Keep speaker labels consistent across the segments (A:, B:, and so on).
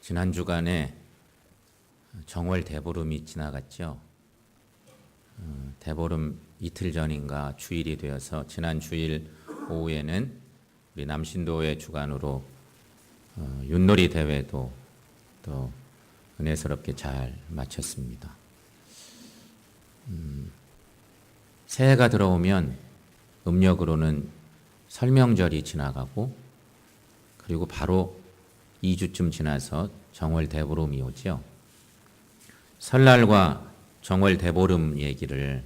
A: 지난 주간에 정월 대보름이 지나갔죠. 대보름 이틀 전인가 주일이 되어서 지난 주일 오후에는 우리 남신도의 주관으로 윷놀이 대회도 또 은혜스럽게 잘 마쳤습니다. 새해가 들어오면 음력으로는 설명절이 지나가고 그리고 바로 2주쯤 지나서 정월 대보름이 오죠. 설날과 정월 대보름 얘기를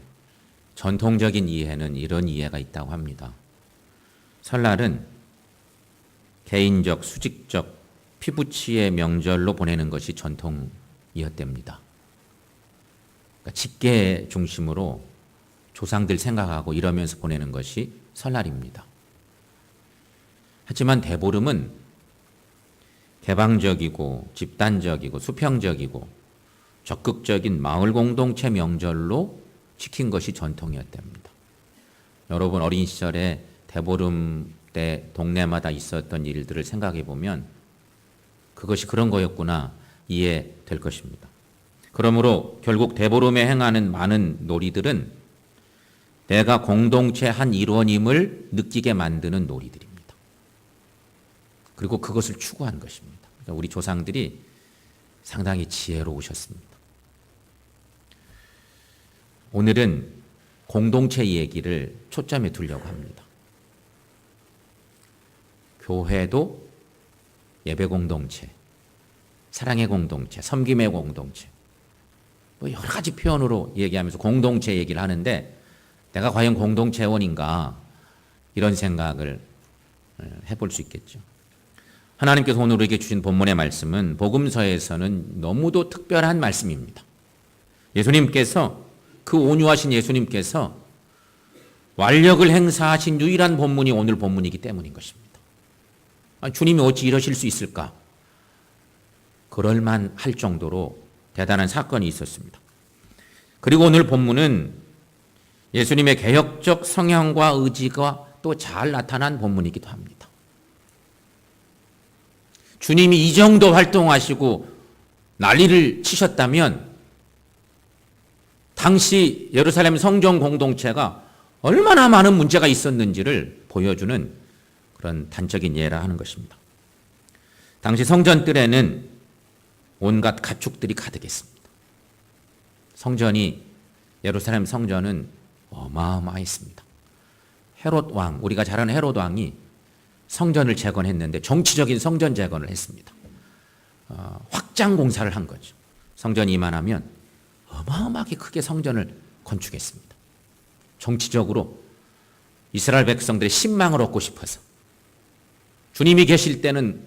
A: 전통적인 이해는 이런 이해가 있다고 합니다. 설날은 개인적, 수직적, 피부치의 명절로 보내는 것이 전통이었답니다. 그러니까 직계 중심으로 조상들 생각하고 이러면서 보내는 것이 설날입니다. 하지만 대보름은 개방적이고 집단적이고 수평적이고 적극적인 마을 공동체 명절로 지킨 것이 전통이었답니다. 여러분 어린 시절에 대보름 때 동네마다 있었던 일들을 생각해 보면 그것이 그런 거였구나 이해될 것입니다. 그러므로 결국 대보름에 행하는 많은 놀이들은 내가 공동체 한 일원임을 느끼게 만드는 놀이들입니다. 그리고 그것을 추구한 것입니다. 그러니까 우리 조상들이 상당히 지혜로우셨습니다. 오늘은 공동체 얘기를 초점에 두려고 합니다. 교회도 예배 공동체, 사랑의 공동체, 섬김의 공동체, 뭐 여러 가지 표현으로 얘기하면서 공동체 얘기를 하는데 내가 과연 공동체원인가 이런 생각을 해볼 수 있겠죠. 하나님께서 오늘 우리에게 주신 본문의 말씀은 복음서에서는 너무도 특별한 말씀입니다. 예수님께서 그 온유하신 예수님께서 완력을 행사하신 유일한 본문이 오늘 본문이기 때문인 것입니다. 주님이 어찌 이러실 수 있을까? 그럴만 할 정도로 대단한 사건이 있었습니다. 그리고 오늘 본문은 예수님의 개혁적 성향과 의지가 또 잘 나타난 본문이기도 합니다. 주님이 이 정도 활동하시고 난리를 치셨다면 당시 예루살렘 성전 공동체가 얼마나 많은 문제가 있었는지를 보여주는 그런 단적인 예라 하는 것입니다. 당시 성전 뜰에는 온갖 가축들이 가득했습니다. 성전이 예루살렘 성전은 어마어마했습니다. 헤롯 왕, 우리가 잘 아는 헤롯 왕이 성전을 재건했는데 정치적인 성전 재건을 했습니다. 확장 공사를 한 거죠. 성전이 이만하면 어마어마하게 크게 성전을 건축했습니다. 정치적으로 이스라엘 백성들의 신망을 얻고 싶어서 주님이 계실 때는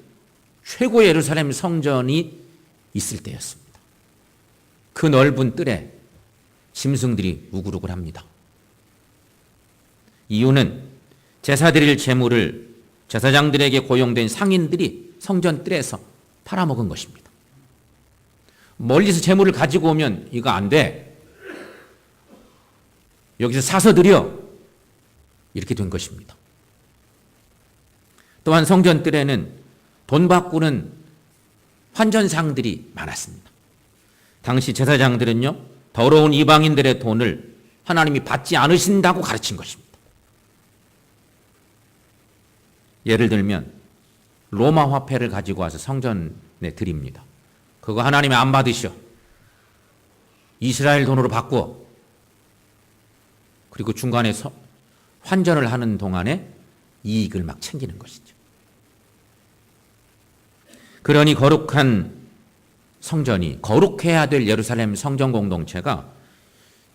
A: 최고의 예루살렘 성전이 있을 때였습니다. 그 넓은 뜰에 짐승들이 우글우글합니다. 이유는 제사 드릴 제물을 제사장들에게 고용된 상인들이 성전 뜰에서 팔아먹은 것입니다. 멀리서 제물을 가지고 오면 이거 안 돼. 여기서 사서 드려. 이렇게 된 것입니다. 또한 성전 뜰에는 돈 바꾸는 환전상들이 많았습니다. 당시 제사장들은요, 더러운 이방인들의 돈을 하나님이 받지 않으신다고 가르친 것입니다. 예를 들면 로마 화폐를 가지고 와서 성전에 드립니다. 그거 하나님이 안 받으셔. 이스라엘 돈으로 바꾸어. 그리고 중간에 환전을 하는 동안에 이익을 막 챙기는 것이죠. 그러니 거룩한 성전이 거룩해야 될 예루살렘 성전 공동체가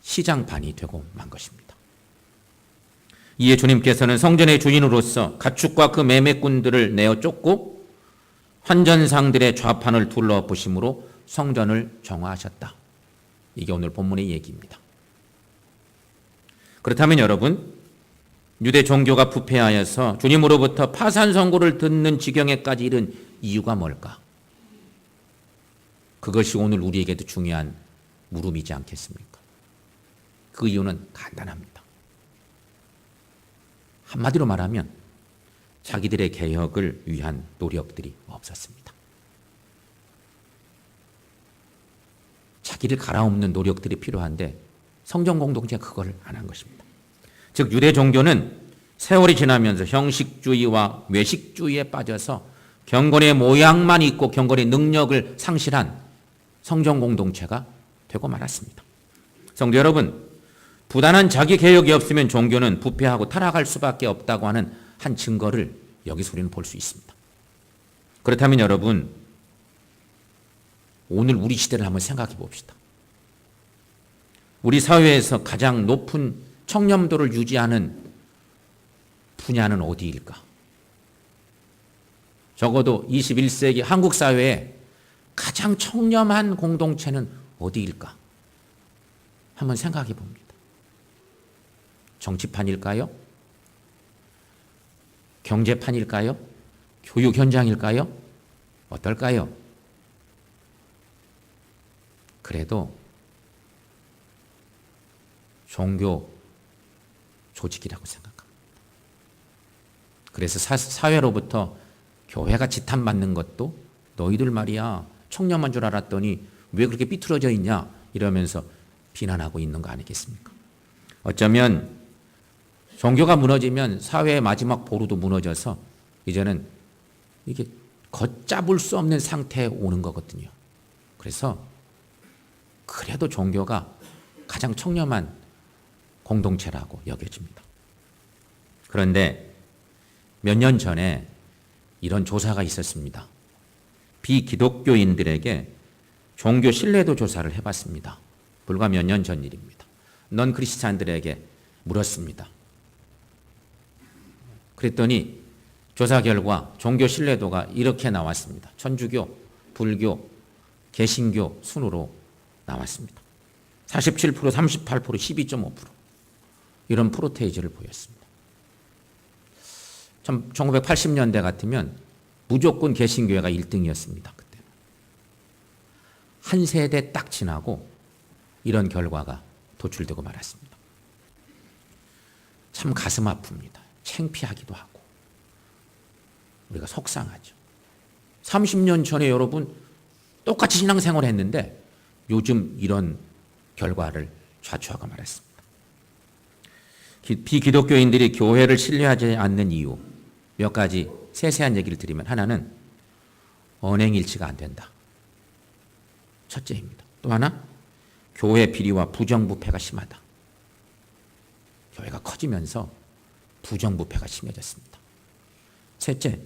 A: 시장판이 되고 만 것입니다. 이에 주님께서는 성전의 주인으로서 가축과 그 매매꾼들을 내어 쫓고 환전상들의 좌판을 둘러보심으로 성전을 정화하셨다. 이게 오늘 본문의 얘기입니다. 그렇다면 여러분, 유대 종교가 부패하여서 주님으로부터 파산 선고를 듣는 지경에까지 이른 이유가 뭘까? 그것이 오늘 우리에게도 중요한 물음이지 않겠습니까? 그 이유는 간단합니다. 한마디로 말하면 자기들의 개혁을 위한 노력들이 없었습니다. 자기를 갈아엎는 노력들이 필요한데 성전 공동체가 그걸 안 한 것입니다. 즉 유대 종교는 세월이 지나면서 형식주의와 외식주의에 빠져서 경건의 모양만 있고 경건의 능력을 상실한 성전 공동체가 되고 말았습니다. 성도 여러분, 부단한 자기 개혁이 없으면 종교는 부패하고 타락할 수밖에 없다고 하는 한 증거를 여기서 우리는 볼 수 있습니다. 그렇다면 여러분, 오늘 우리 시대를 한번 생각해 봅시다. 우리 사회에서 가장 높은 청렴도를 유지하는 분야는 어디일까? 적어도 21세기 한국 사회에 가장 청렴한 공동체는 어디일까? 한번 생각해 봅니다. 정치판일까요? 경제판일까요? 교육 현장일까요? 어떨까요? 그래도 종교 조직이라고 생각합니다. 그래서 사회로부터 교회가 지탄받는 것도 너희들 말이야 청렴한 줄 알았더니 왜 그렇게 삐뚤어져 있냐 이러면서 비난하고 있는 거 아니겠습니까? 어쩌면 종교가 무너지면 사회의 마지막 보루도 무너져서 이제는 이게 걷잡을 수 없는 상태에 오는 거거든요. 그래서 그래도 종교가 가장 청렴한 공동체라고 여겨집니다. 그런데 몇 년 전에 이런 조사가 있었습니다. 비기독교인들에게 종교 신뢰도 조사를 해봤습니다. 불과 몇 년 전 일입니다. 넌 크리스찬들에게 물었습니다. 그랬더니 조사 결과 종교 신뢰도가 이렇게 나왔습니다. 천주교, 불교, 개신교 순으로 나왔습니다. 47%, 38%, 12.5% 이런 프로테이지를 보였습니다. 1980년대 같으면 무조건 개신교회가 1등이었습니다. 그때는. 한 세대 딱 지나고 이런 결과가 도출되고 말았습니다. 참 가슴 아픕니다. 창피하기도 하고 우리가 속상하죠. 30년 전에 여러분 똑같이 신앙생활을 했는데 요즘 이런 결과를 좌초하고 말았습니다. 비기독교인들이 교회를 신뢰하지 않는 이유 몇 가지 세세한 얘기를 드리면 하나는 언행일치가 안 된다. 첫째입니다. 또 하나 교회 비리와 부정부패가 심하다. 교회가 커지면서 부정부패가 심해졌습니다. 셋째,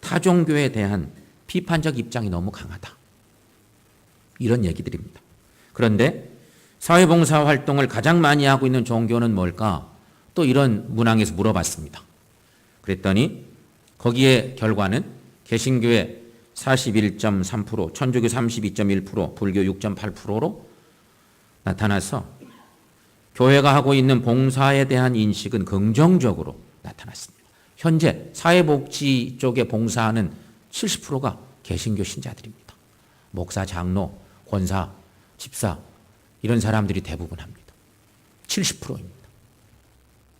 A: 타종교에 대한 비판적 입장이 너무 강하다. 이런 얘기들입니다. 그런데 사회봉사 활동을 가장 많이 하고 있는 종교는 뭘까? 또 이런 문항에서 물어봤습니다. 그랬더니 거기에 결과는 개신교회 41.3%, 천주교 32.1%, 불교 6.8%로 나타나서 교회가 하고 있는 봉사에 대한 인식은 긍정적으로 나타났습니다. 현재 사회복지 쪽에 봉사하는 70%가 개신교 신자들입니다. 목사, 장로, 권사, 집사 이런 사람들이 대부분 합니다. 70%입니다.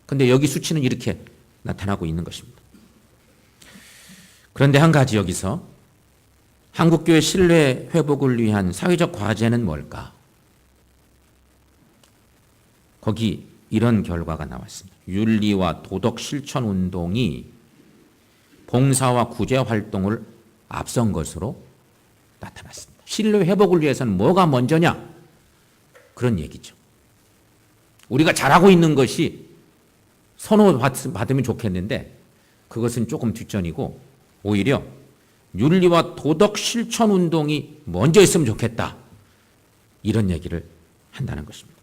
A: 그런데 여기 수치는 이렇게 나타나고 있는 것입니다. 그런데 한 가지 여기서 한국교회 신뢰 회복을 위한 사회적 과제는 뭘까? 거기 이런 결과가 나왔습니다. 윤리와 도덕 실천 운동이 봉사와 구제 활동을 앞선 것으로 나타났습니다. 신뢰 회복을 위해서는 뭐가 먼저냐? 그런 얘기죠. 우리가 잘하고 있는 것이 선호받으면 좋겠는데 그것은 조금 뒷전이고 오히려 윤리와 도덕 실천 운동이 먼저 있으면 좋겠다. 이런 얘기를 한다는 것입니다.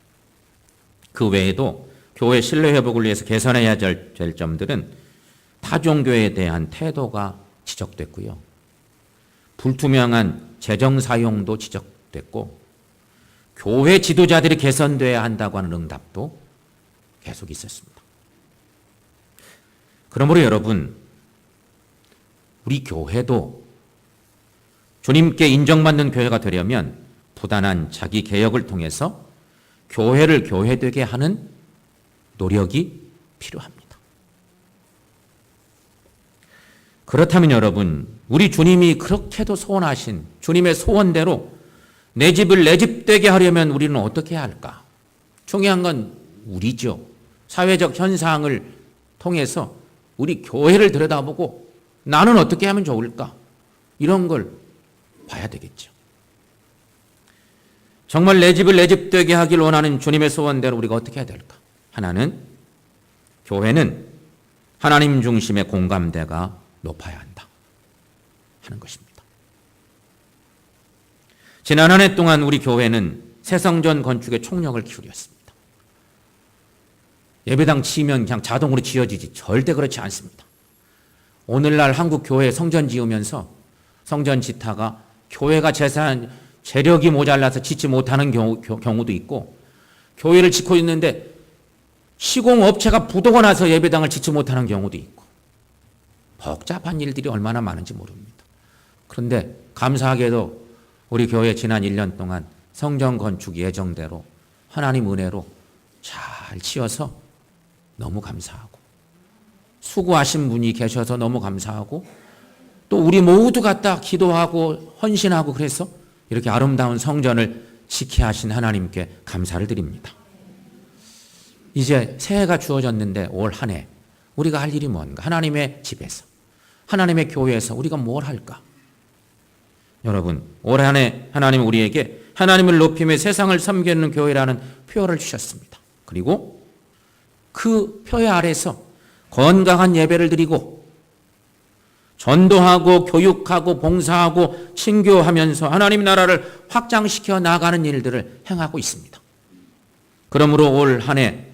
A: 그 외에도 교회 신뢰 회복을 위해서 개선해야 될 점들은 타종교에 대한 태도가 지적됐고요. 불투명한 재정 사용도 지적됐고 교회 지도자들이 개선돼야 한다고 하는 응답도 계속 있었습니다. 그러므로 여러분, 우리 교회도 주님께 인정받는 교회가 되려면 부단한 자기 개혁을 통해서 교회를 교회되게 하는 노력이 필요합니다. 그렇다면 여러분, 우리 주님이 그렇게도 소원하신 주님의 소원대로 내 집을 내 집 되게 하려면 우리는 어떻게 해야 할까? 중요한 건 우리죠. 사회적 현상을 통해서 우리 교회를 들여다보고 나는 어떻게 하면 좋을까? 이런 걸 봐야 되겠죠. 정말 내 집을 내 집 되게 하길 원하는 주님의 소원대로 우리가 어떻게 해야 될까? 하나는 교회는 하나님 중심의 공감대가 높아야 한다 하는 것입니다. 지난 한 해 동안 우리 교회는 새 성전 건축에 총력을 기울였습니다. 예배당 치면 그냥 자동으로 지어지지 절대 그렇지 않습니다. 오늘날 한국 교회 성전 지으면서 성전 짓다가 교회가 재력이 모자라서 짓지 못하는 경우도 있고, 교회를 짓고 있는데 시공업체가 부도가 나서 예배당을 짓지 못하는 경우도 있고, 복잡한 일들이 얼마나 많은지 모릅니다. 그런데 감사하게도 우리 교회 지난 1년 동안 성전 건축 예정대로 하나님 은혜로 잘 지어서 너무 감사하고, 수고하신 분이 계셔서 너무 감사하고, 또 우리 모두가 딱 기도하고 헌신하고 그래서 이렇게 아름다운 성전을 지키게 하신 하나님께 감사를 드립니다. 이제 새해가 주어졌는데 올 한 해 우리가 할 일이 뭔가? 하나님의 집에서, 하나님의 교회에서 우리가 뭘 할까? 여러분, 올 한 해 하나님은 우리에게 하나님을 높이며 세상을 섬기는 교회라는 표어를 주셨습니다. 그리고 그 표어 아래서 건강한 예배를 드리고 전도하고 교육하고 봉사하고 친교하면서 하나님 나라를 확장시켜 나가는 일들을 행하고 있습니다. 그러므로 올 한 해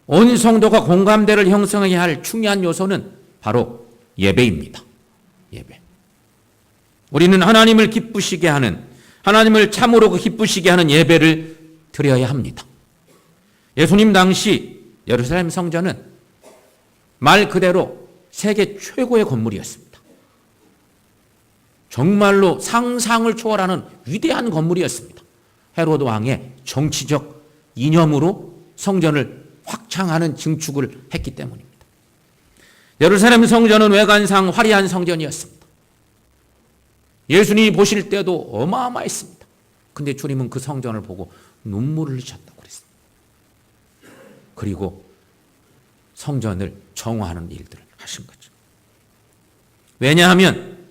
A: 온 성도가 공감대를 형성해야 할 중요한 요소는 바로 예배입니다. 예배. 우리는 하나님을 기쁘시게 하는, 하나님을 참으로 기쁘시게 하는 예배를 드려야 합니다. 예수님 당시 예루살렘 성전은 말 그대로 세계 최고의 건물이었습니다. 정말로 상상을 초월하는 위대한 건물이었습니다. 헤로드 왕의 정치적 이념으로 성전을 확장하는 증축을 했기 때문입니다. 예루살렘 성전은 외관상 화려한 성전이었습니다. 예수님이 보실 때도 어마어마했습니다. 근데 주님은 그 성전을 보고 눈물을 흘리셨다고 그랬습니다. 그리고 성전을 정화하는 일들을 하신 거죠. 왜냐하면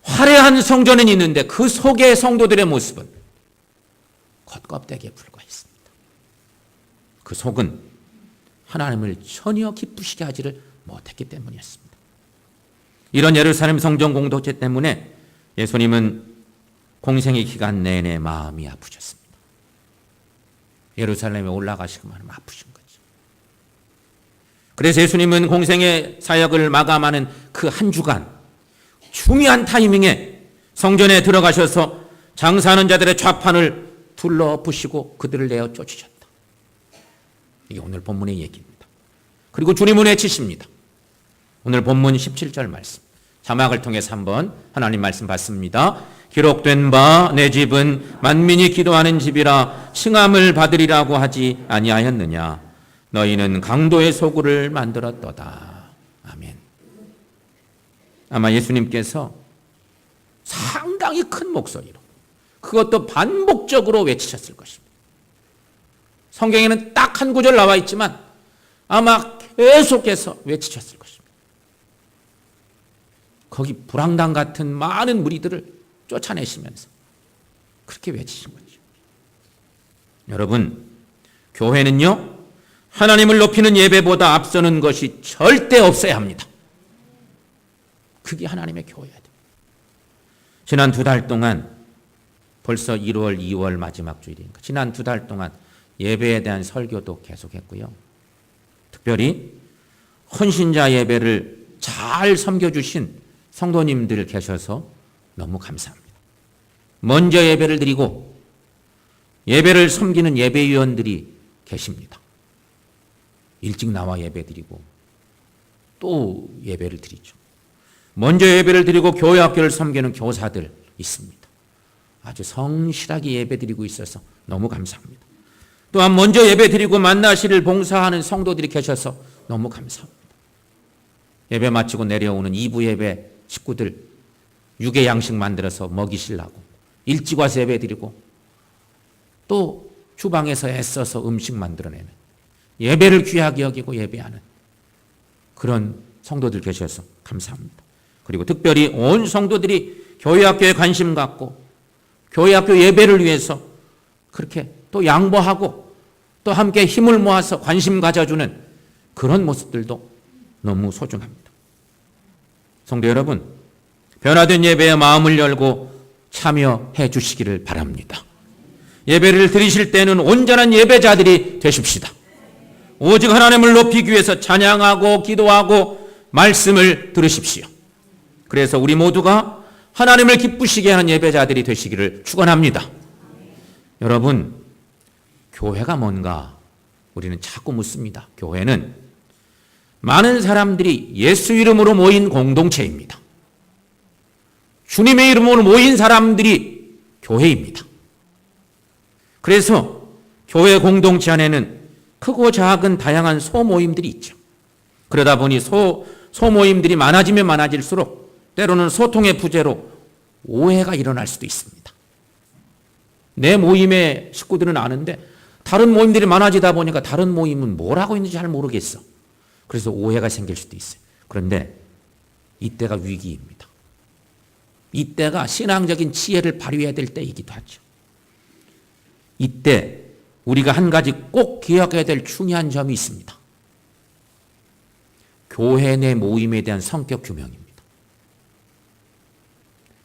A: 화려한 성전은 있는데 그 속의 성도들의 모습은 겉껍데기에 불과했습니다. 그 속은 하나님을 전혀 기쁘시게 하지를 못했기 때문이었습니다. 이런 예루살렘 성전 공동체 때문에 예수님은 공생의 기간 내내 마음이 아프셨습니다. 예루살렘에 올라가시기만 하면 아프신 거죠. 그래서 예수님은 공생의 사역을 마감하는 그 한 주간 중요한 타이밍에 성전에 들어가셔서 장사하는 자들의 좌판을 둘러부시고 그들을 내어 쫓으셨다. 이게 오늘 본문의 얘기입니다. 그리고 주님은 외치십니다. 오늘 본문 17절 말씀. 자막을 통해서 한번 하나님 말씀 봤습니다. 기록된 바 내 집은 만민이 기도하는 집이라 칭함을 받으리라고 하지 아니하였느냐. 너희는 강도의 소굴을 만들었도다. 아멘. 아마 예수님께서 상당히 큰 목소리로 그것도 반복적으로 외치셨을 것입니다. 성경에는 딱 한 구절 나와 있지만 아마 계속해서 외치셨을 것입니다. 거기 불황당 같은 많은 무리들을 쫓아내시면서 그렇게 외치신 거죠. 여러분, 교회는요, 하나님을 높이는 예배보다 앞서는 것이 절대 없어야 합니다. 그게 하나님의 교회야 됩니다. 지난 2달 동안 벌써 1월, 2월 마지막 주일이니까 지난 2달 동안 예배에 대한 설교도 계속했고요. 특별히 헌신자 예배를 잘 섬겨주신 성도님들 계셔서 너무 감사합니다. 먼저 예배를 드리고 예배를 섬기는 예배위원들이 계십니다. 일찍 나와 예배 드리고 또 예배를 드리죠. 먼저 예배를 드리고 교회 학교를 섬기는 교사들 있습니다. 아주 성실하게 예배 드리고 있어서 너무 감사합니다. 또한 먼저 예배 드리고 만나시를 봉사하는 성도들이 계셔서 너무 감사합니다. 예배 마치고 내려오는 2부 예배 식구들 육의 양식 만들어서 먹이시려고 일찍 와서 예배 드리고 또 주방에서 애써서 음식 만들어내는, 예배를 귀하게 여기고 예배하는 그런 성도들 계셔서 감사합니다. 그리고 특별히 온 성도들이 교회학교에 관심 갖고 교회학교 예배를 위해서 그렇게 또 양보하고 또 함께 힘을 모아서 관심 가져주는 그런 모습들도 너무 소중합니다. 성도 여러분, 변화된 예배에 마음을 열고 참여해 주시기를 바랍니다. 예배를 드리실 때는 온전한 예배자들이 되십시다. 오직 하나님을 높이기 위해서 찬양하고 기도하고 말씀을 들으십시오. 그래서 우리 모두가 하나님을 기쁘시게 하는 예배자들이 되시기를 축원합니다. 여러분, 교회가 뭔가 우리는 자꾸 묻습니다. 교회는 많은 사람들이 예수 이름으로 모인 공동체입니다. 주님의 이름으로 모인 사람들이 교회입니다. 그래서 교회 공동체 안에는 크고 작은 다양한 소모임들이 있죠. 그러다 보니 소모임들이 많아지면 많아질수록 때로는 소통의 부재로 오해가 일어날 수도 있습니다. 내 모임의 식구들은 아는데 다른 모임들이 많아지다 보니까 다른 모임은 뭘 하고 있는지 잘 모르겠어. 그래서 오해가 생길 수도 있어요. 그런데 이때가 위기입니다. 이때가 신앙적인 지혜를 발휘해야 될 때이기도 하죠. 이때 우리가 한 가지 꼭 기억해야 될 중요한 점이 있습니다. 교회 내 모임에 대한 성격 규명입니다.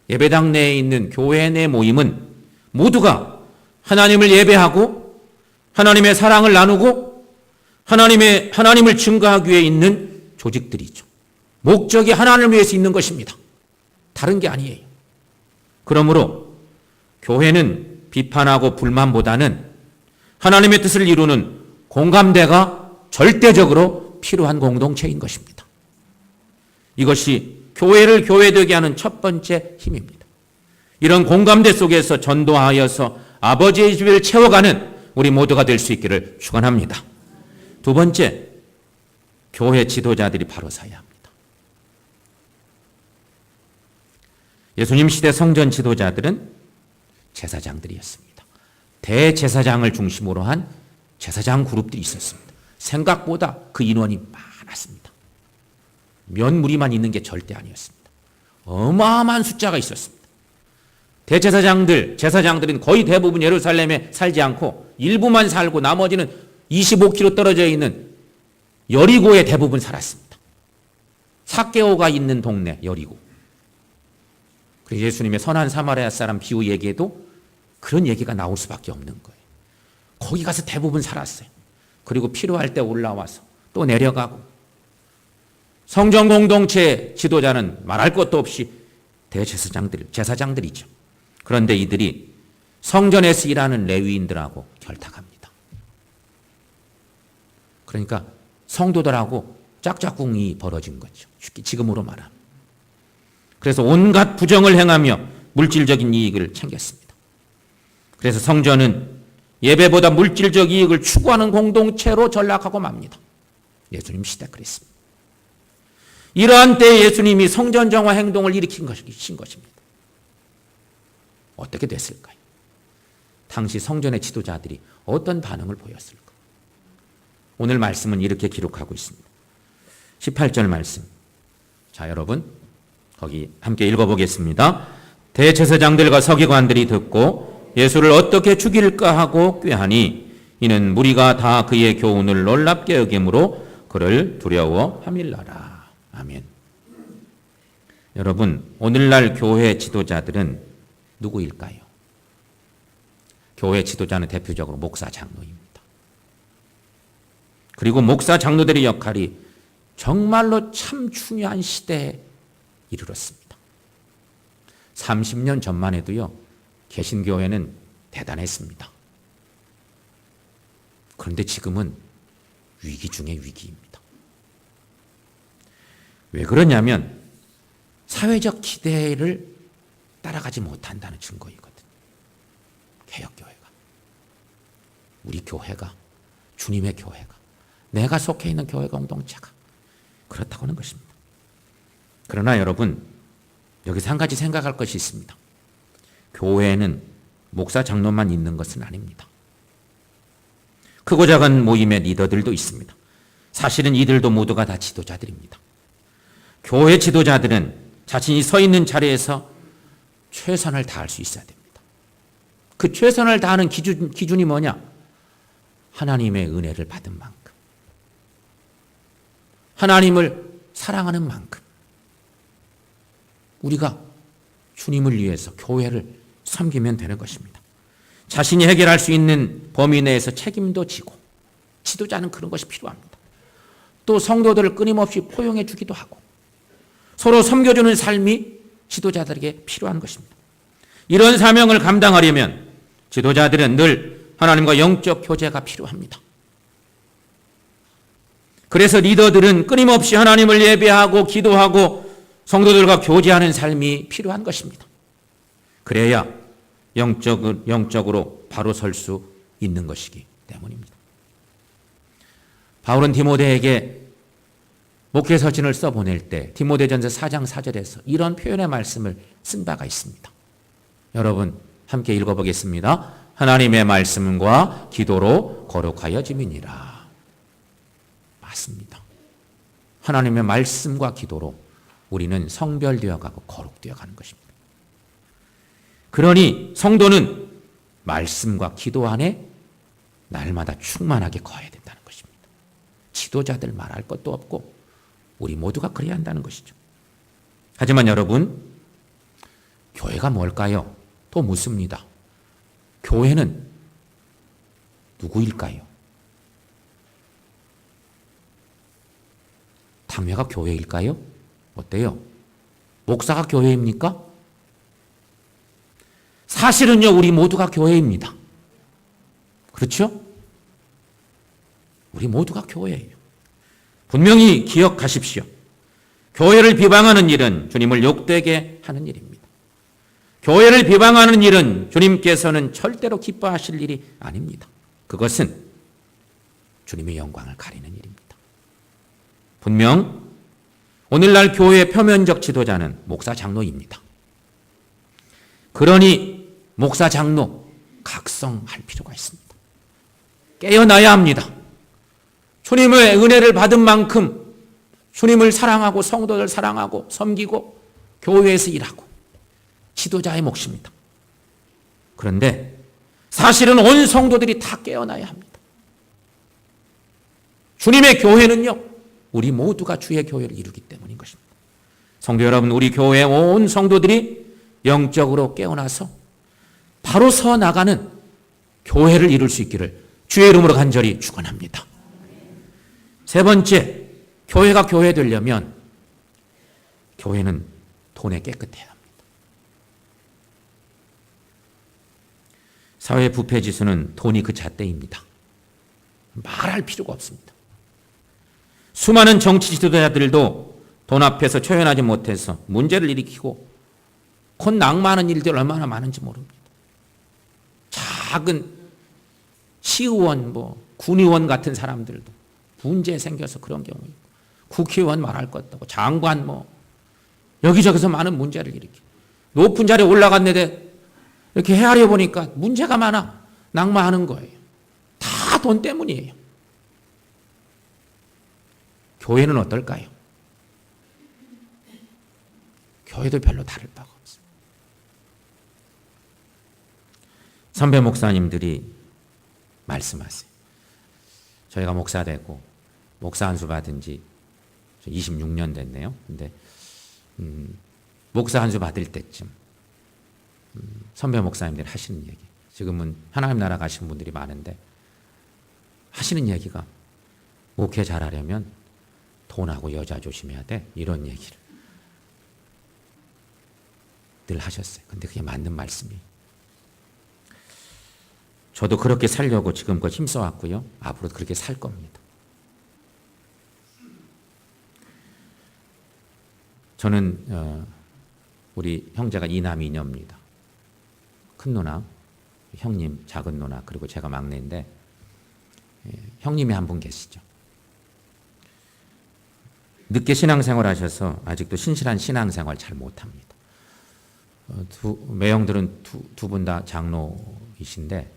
A: 예배당 내에 있는 교회 내 모임은 모두가 하나님을 예배하고 하나님의 사랑을 나누고 하나님을 증거하기 위해 있는 조직들이죠. 목적이 하나님을 위해서 있는 것입니다. 다른 게 아니에요. 그러므로 교회는 비판하고 불만보다는 하나님의 뜻을 이루는 공감대가 절대적으로 필요한 공동체인 것입니다. 이것이 교회를 교회되게 하는 첫 번째 힘입니다. 이런 공감대 속에서 전도하여서 아버지의 집을 채워가는 우리 모두가 될 수 있기를 축원합니다. 두 번째, 교회 지도자들이 바로 서야 합니다. 예수님 시대 성전 지도자들은 제사장들이었습니다. 대제사장을 중심으로 한 제사장 그룹들이 있었습니다. 생각보다 그 인원이 많았습니다. 몇 무리만 있는 게 절대 아니었습니다. 어마어마한 숫자가 있었습니다. 제사장들은 거의 대부분 예루살렘에 살지 않고 일부만 살고 나머지는 25km 떨어져 있는 여리고에 대부분 살았습니다. 삭개오가 있는 동네 여리고. 그래서 예수님의 선한 사마리아 사람 비유 얘기에도 그런 얘기가 나올 수밖에 없는 거예요. 거기 가서 대부분 살았어요. 그리고 필요할 때 올라와서 또 내려가고. 성전 공동체 지도자는 말할 것도 없이 제사장들이죠. 그런데 이들이 성전에서 일하는 레위인들하고 결탁합니다. 그러니까 성도들하고 짝짝꿍이 벌어진 거죠. 쉽게 지금으로 말하면. 그래서 온갖 부정을 행하며 물질적인 이익을 챙겼습니다. 그래서 성전은 예배보다 물질적 이익을 추구하는 공동체로 전락하고 맙니다. 예수님 시대 그랬습니다. 이러한 때에 예수님이 성전 정화 행동을 일으킨 것입니다. 어떻게 됐을까요? 당시 성전의 지도자들이 어떤 반응을 보였을까? 오늘 말씀은 이렇게 기록하고 있습니다. 18절 말씀. 자, 여러분 거기 함께 읽어보겠습니다. 대제사장들과 서기관들이 듣고 예수를 어떻게 죽일까 하고 꾀하니 이는 무리가 다 그의 교훈을 놀랍게 여김으로 그를 두려워함일러라. 아멘. 여러분, 오늘날 교회 지도자들은 누구일까요? 교회 지도자는 대표적으로 목사 장로입니다. 그리고 목사 장로들의 역할이 정말로 참 중요한 시대에 이르렀습니다. 30년 전만 해도요, 개신교회는 대단했습니다. 그런데 지금은 위기 중의 위기입니다. 왜 그러냐면 사회적 기대를 따라가지 못한다는 증거이거든요. 개혁교회가, 우리 교회가, 주님의 교회가, 내가 속해 있는 교회 공동체가 그렇다고 하는 것입니다. 그러나 여러분, 여기서 한 가지 생각할 것이 있습니다. 교회에는 목사 장로만 있는 것은 아닙니다. 크고 작은 모임의 리더들도 있습니다. 사실은 이들도 모두가 다 지도자들입니다. 교회 지도자들은 자신이 서 있는 자리에서 최선을 다할 수 있어야 됩니다. 그 최선을 다하는 기준이 뭐냐? 하나님의 은혜를 받은 만큼, 하나님을 사랑하는 만큼 우리가 주님을 위해서 교회를 섬기면 되는 것입니다. 자신이 해결할 수 있는 범위 내에서 책임도 지고, 지도자는 그런 것이 필요합니다. 또 성도들을 끊임없이 포용해 주기도 하고 서로 섬겨주는 삶이 지도자들에게 필요한 것입니다. 이런 사명을 감당하려면 지도자들은 늘 하나님과 영적 교제가 필요합니다. 그래서 리더들은 끊임없이 하나님을 예배하고 기도하고 성도들과 교제하는 삶이 필요한 것입니다. 그래야 영적으로 바로 설 수 있는 것이기 때문입니다. 바울은 디모데에게 목회 서신을 써보낼 때 디모데전서 4장 4절에서 이런 표현의 말씀을 쓴 바가 있습니다. 여러분 함께 읽어보겠습니다. 하나님의 말씀과 기도로 거룩하여짐이니라. 맞습니다. 하나님의 말씀과 기도로 우리는 성별되어 가고 거룩되어 가는 것입니다. 그러니 성도는 말씀과 기도 안에 날마다 충만하게 거해야 된다는 것입니다. 지도자들 말할 것도 없고 우리 모두가 그래야 한다는 것이죠. 하지만 여러분, 교회가 뭘까요? 또 묻습니다. 교회는 누구일까요? 당회가 교회일까요? 어때요? 목사가 교회입니까? 사실은요, 우리 모두가 교회입니다. 그렇죠? 우리 모두가 교회예요. 분명히 기억하십시오. 교회를 비방하는 일은 주님을 욕되게 하는 일입니다. 교회를 비방하는 일은 주님께서는 절대로 기뻐하실 일이 아닙니다. 그것은 주님의 영광을 가리는 일입니다. 분명 오늘날 교회의 표면적 지도자는 목사 장로입니다. 그러니 목사 장로 각성할 필요가 있습니다. 깨어나야 합니다. 주님의 은혜를 받은 만큼 주님을 사랑하고 성도들 사랑하고 섬기고 교회에서 일하고 지도자의 몫입니다. 그런데 사실은 온 성도들이 다 깨어나야 합니다. 주님의 교회는요, 우리 모두가 주의 교회를 이루기 때문인 것입니다. 성도 여러분, 우리 교회의 온 성도들이 영적으로 깨어나서 바로 서 나가는 교회를 이룰 수 있기를 주의 이름으로 간절히 축원합니다. 세 번째, 교회가 교회 되려면 교회는 돈에 깨끗해야 합니다. 사회 부패 지수는 돈이 그 잣대입니다. 말할 필요가 없습니다. 수많은 정치 지도자들도 돈 앞에서 초연하지 못해서 문제를 일으키고 곧 낙마하는 일들 얼마나 많은지 모릅니다. 작은 시의원, 군의원 같은 사람들도 문제 생겨서 그런 경우 있고, 국회의원 말할 것도 없고, 장관 여기저기서 많은 문제를 일으키고, 높은 자리에 올라갔는데 이렇게 헤아려 보니까 문제가 많아 낙마하는 거예요. 다 돈 때문이에요. 교회는 어떨까요? 교회도 별로 다를 바가 없어요. 선배 목사님들이 말씀하세요. 저희가 목사 되고 목사 안수 받은 지 26년 됐네요. 근데 목사 안수 받을 때쯤 선배 목사님들이 하시는 얘기, 지금은 하나님 나라 가신 분들이 많은데 하시는 얘기가 목회 잘하려면 돈하고 여자 조심해야 돼, 이런 얘기를 늘 하셨어요. 근데 그게 맞는 말씀이에요. 저도 그렇게 살려고 지금껏 힘써왔고요. 앞으로도 그렇게 살 겁니다. 저는 우리 형제가 이남 이녀입니다. 큰 누나, 형님, 작은 누나, 그리고 제가 막내인데 형님이 한 분 계시죠. 늦게 신앙생활 하셔서 아직도 신실한 신앙생활 잘 못합니다. 매형들은 두 분 다 장로이신데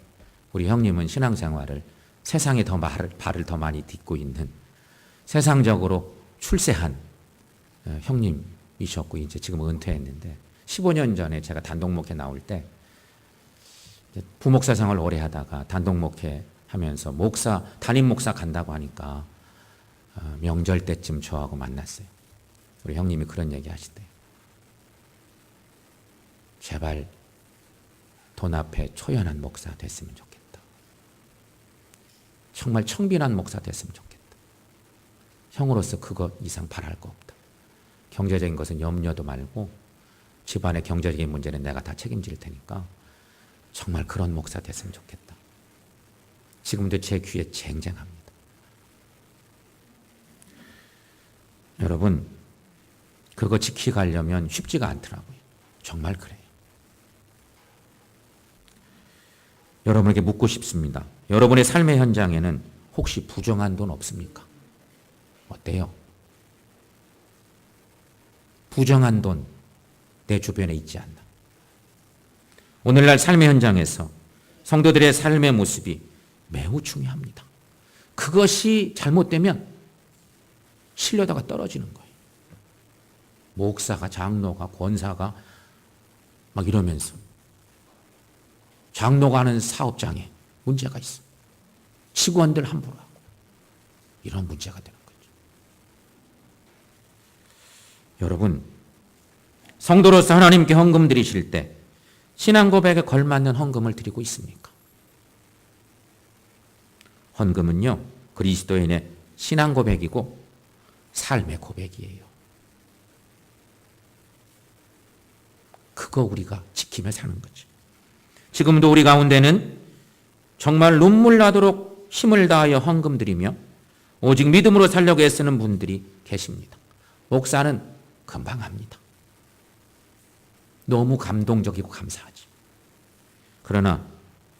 A: 우리 형님은 신앙생활을 세상에 더 발을 더 많이 딛고 있는 세상적으로 출세한 형님이셨고 이제 지금 은퇴했는데 15년 전에 제가 단독 목회 나올 때 부목사 생활 오래 하다가 단독 목회 하면서 담임 목사 간다고 하니까 명절 때쯤 저하고 만났어요. 우리 형님이 그런 얘기 하시대요. 제발 돈 앞에 초연한 목사 됐으면 좋겠다. 정말 청빈한 목사 됐으면 좋겠다. 형으로서 그것 이상 바랄 거 없다. 경제적인 것은 염려도 말고 집안의 경제적인 문제는 내가 다 책임질 테니까 정말 그런 목사 됐으면 좋겠다. 지금도 제 귀에 쟁쟁합니다. 여러분, 그거 지키가려면 쉽지가 않더라고요. 정말 그래요. 여러분에게 묻고 싶습니다. 여러분의 삶의 현장에는 혹시 부정한 돈 없습니까? 어때요? 부정한 돈 내 주변에 있지 않나? 오늘날 삶의 현장에서 성도들의 삶의 모습이 매우 중요합니다. 그것이 잘못되면 신뢰도가 떨어지는 거예요. 목사가, 장로가, 권사가 막 이러면서 장로가 하는 사업장에 문제가 있어. 직원들 함부로 하고 이런 문제가 되는 거죠. 여러분, 성도로서 하나님께 헌금 드리실 때 신앙 고백에 걸맞는 헌금을 드리고 있습니까? 헌금은요, 그리스도인의 신앙 고백이고 삶의 고백이에요. 그거 우리가 지키며 사는 거죠. 지금도 우리 가운데는 정말 눈물 나도록 힘을 다하여 헌금 드리며 오직 믿음으로 살려고 애쓰는 분들이 계십니다. 목사는 금방 합니다. 너무 감동적이고 감사하지. 그러나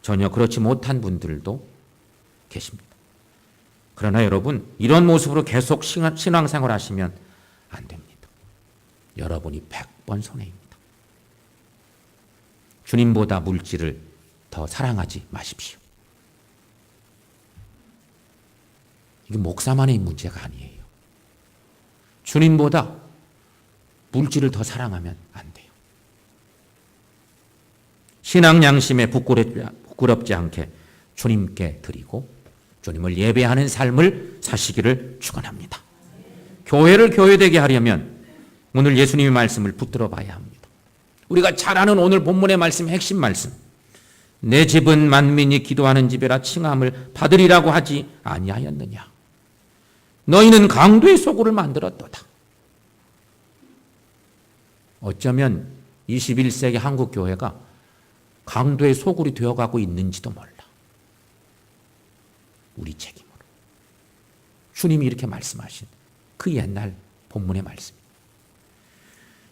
A: 전혀 그렇지 못한 분들도 계십니다. 그러나 여러분, 이런 모습으로 계속 신앙생활 하시면 안 됩니다. 여러분이 100번 손해입니다. 주님보다 물질을 더 사랑하지 마십시오. 이게 목사만의 문제가 아니에요. 주님보다 물질을 더 사랑하면 안 돼요. 신앙 양심에 부끄럽지 않게 주님께 드리고 주님을 예배하는 삶을 사시기를 축원합니다. 교회를 교회되게 하려면 오늘 예수님의 말씀을 붙들어 봐야 합니다. 우리가 잘 아는 오늘 본문의 말씀, 핵심 말씀. 내 집은 만민이 기도하는 집이라 칭함을 받으리라고 하지 아니하였느냐. 너희는 강도의 소굴을 만들었도다. 어쩌면 21세기 한국 교회가 강도의 소굴이 되어가고 있는지도 몰라. 우리 책임으로. 주님이 이렇게 말씀하신 그 옛날 본문의 말씀.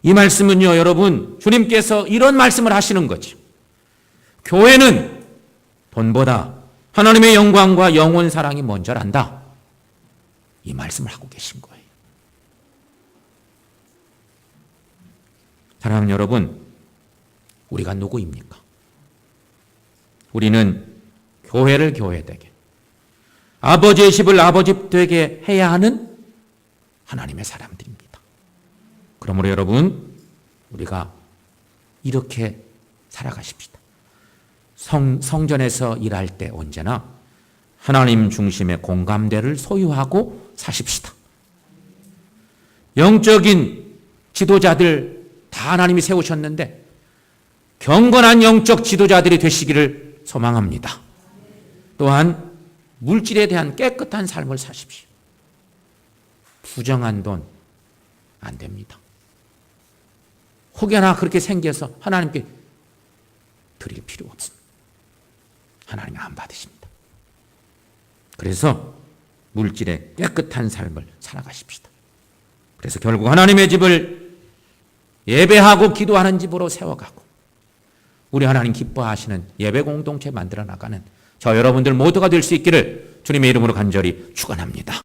A: 이 말씀은요, 여러분, 주님께서 이런 말씀을 하시는 거죠. 교회는 돈보다 하나님의 영광과 영혼 사랑이 먼저란다. 이 말씀을 하고 계신 거예요. 사랑하는 여러분, 우리가 누구입니까? 우리는 교회를 교회되게, 아버지의 집을 아버지 되게 해야 하는 하나님의 사람들입니다. 그러므로 여러분, 우리가 이렇게 살아가십시다. 성전에서 일할 때 언제나 하나님 중심의 공감대를 소유하고 사십시다. 영적인 지도자들 다 하나님이 세우셨는데 경건한 영적 지도자들이 되시기를 소망합니다. 또한 물질에 대한 깨끗한 삶을 사십시오. 부정한 돈 안 됩니다. 혹여나 그렇게 생겨서 하나님께 드릴 필요 없습니다. 하나님이 안 받으십니다. 그래서 물질의 깨끗한 삶을 살아가십시다. 그래서 결국 하나님의 집을 예배하고 기도하는 집으로 세워가고 우리 하나님 기뻐하시는 예배 공동체 만들어 나가는 저 여러분들 모두가 될 수 있기를 주님의 이름으로 간절히 축원합니다.